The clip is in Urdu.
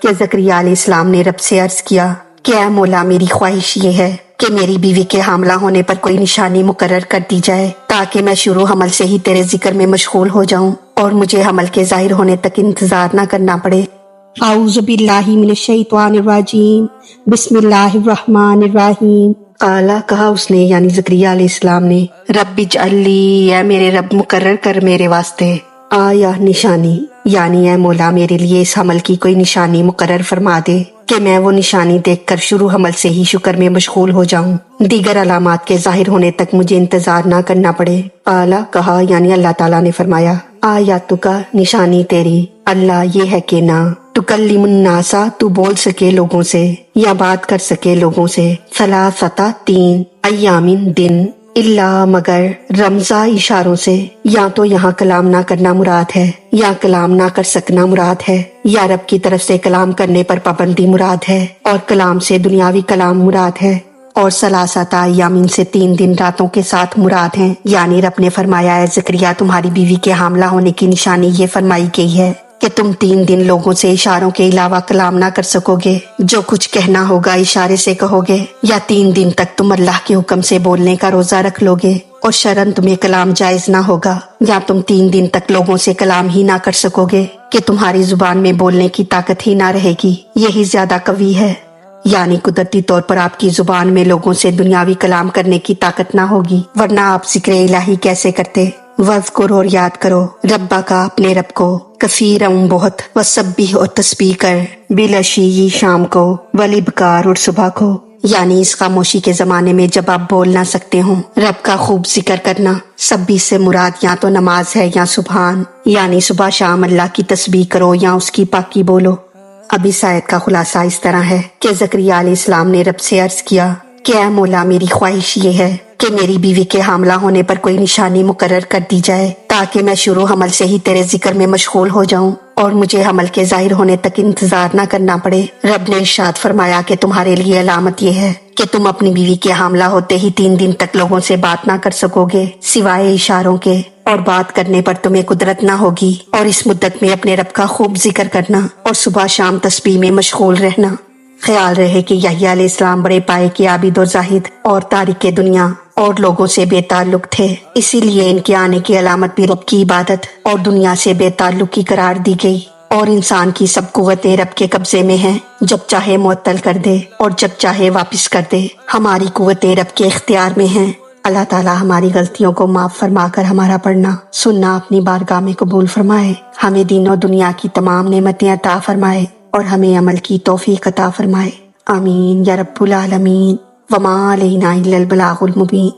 کہ زکریا علیہ السلام نے رب سے عرض کیا کہ اے مولا، میری خواہش یہ ہے کہ میری بیوی کے حاملہ ہونے پر کوئی نشانی مقرر کر دی جائے تاکہ میں شروع حمل سے ہی تیرے ذکر میں مشغول ہو جاؤں اور مجھے حمل کے ظاہر ہونے تک انتظار نہ کرنا پڑے۔ اعوذ باللہ من الشیطان الرجیم، بسم اللہ الرحمن الرحیم۔ قالا، کہا اس نے یعنی زکریا علیہ السلام نے، رب اجعل لی، اے میرے رب مقرر کر میرے واسطے، آیا نشانی، یعنی اے مولا میرے لیے اس حمل کی کوئی نشانی مقرر فرما دے کہ میں وہ نشانی دیکھ کر شروع حمل سے ہی شکر میں مشغول ہو جاؤں، دیگر علامات کے ظاہر ہونے تک مجھے انتظار نہ کرنا پڑے۔ قالا، کہا یعنی اللہ تعالیٰ نے فرمایا، آیاتک کا نشانی تیری، اللہ یہ ہے کہ نہ تکلم الناس، تو بول سکے لوگوں سے یا بات کر سکے لوگوں سے، ثلاثتا، 3 ایامن دن، اللہ مگر رمزہ اشاروں سے، یا تو یہاں کلام نہ کرنا مراد ہے یا کلام نہ کر سکنا مراد ہے، یا رب کی طرف سے کلام کرنے پر پابندی مراد ہے اور کلام سے دنیاوی کلام مراد ہے، اور ثلاثتا ایامن سے 3 دن راتوں کے ساتھ مراد ہیں، یعنی رب نے فرمایا ہے زکریا تمہاری بیوی کے حاملہ ہونے کی نشانی یہ فرمائی گئی ہے کہ تم 3 دن لوگوں سے اشاروں کے علاوہ کلام نہ کر سکو گے، جو کچھ کہنا ہوگا اشارے سے کہو گے، یا 3 دن تک تم اللہ کے حکم سے بولنے کا روزہ رکھ لو گے اور شرعاً تمہیں کلام جائز نہ ہوگا، یا تم 3 دن تک لوگوں سے کلام ہی نہ کر سکو گے کہ تمہاری زبان میں بولنے کی طاقت ہی نہ رہے گی، یہی زیادہ قوی ہے، یعنی قدرتی طور پر آپ کی زبان میں لوگوں سے دنیاوی کلام کرنے کی طاقت نہ ہوگی، ورنہ آپ ذکر الہی کیسے کرتے؟ وذکر، اور یاد کرو، ربا کا اپنے رب کو، کثیرم بہت، وسبح اور تسبیح کر، بالعشی شام کو، والابکار اور صبح کو، یعنی اس خاموشی کے زمانے میں جب آپ بول نہ سکتے ہوں رب کا خوب ذکر کرنا۔ سبح سے مراد یا تو نماز ہے یا سبحان، یعنی صبح شام اللہ کی تسبیح کرو یا اس کی پاکی بولو۔ اب اس آیت کا خلاصہ اس طرح ہے کہ زکریا علیہ السلام نے رب سے عرض کیا کہ اے مولا میری خواہش یہ ہے کہ میری بیوی کے حاملہ ہونے پر کوئی نشانی مقرر کر دی جائے تاکہ میں شروع حمل سے ہی تیرے ذکر میں مشغول ہو جاؤں اور مجھے حمل کے ظاہر ہونے تک انتظار نہ کرنا پڑے۔ رب نے ارشاد فرمایا کہ تمہارے لیے علامت یہ ہے کہ تم اپنی بیوی کے حاملہ ہوتے ہی 3 دن تک لوگوں سے بات نہ کر سکو گے سوائے اشاروں کے، اور بات کرنے پر تمہیں قدرت نہ ہوگی، اور اس مدت میں اپنے رب کا خوب ذکر کرنا اور صبح شام تسبیح میں مشغول رہنا۔ خیال رہے کہ یحییٰ علیہ السلام بڑے پائے کے عابد و زاہد اور تارک دنیا اور لوگوں سے بے تعلق تھے، اسی لیے ان کے آنے کی علامت بھی رب کی عبادت اور دنیا سے بے تعلقی قرار دی گئی، اور انسان کی سب قوتیں رب کے قبضے میں ہیں، جب چاہے معطل کر دے اور جب چاہے واپس کر دے، ہماری قوتیں رب کے اختیار میں ہیں۔ اللہ تعالیٰ ہماری غلطیوں کو معاف فرما کر ہمارا پڑھنا سننا اپنی بارگاہ میں قبول فرمائے، ہمیں دین و دنیا کی تمام نعمتیں عطا فرمائے اور ہمیں عمل کی توفیق عطا فرمائے، آمین یا رب العالمین۔ وما علینا الا البلاغ المبین۔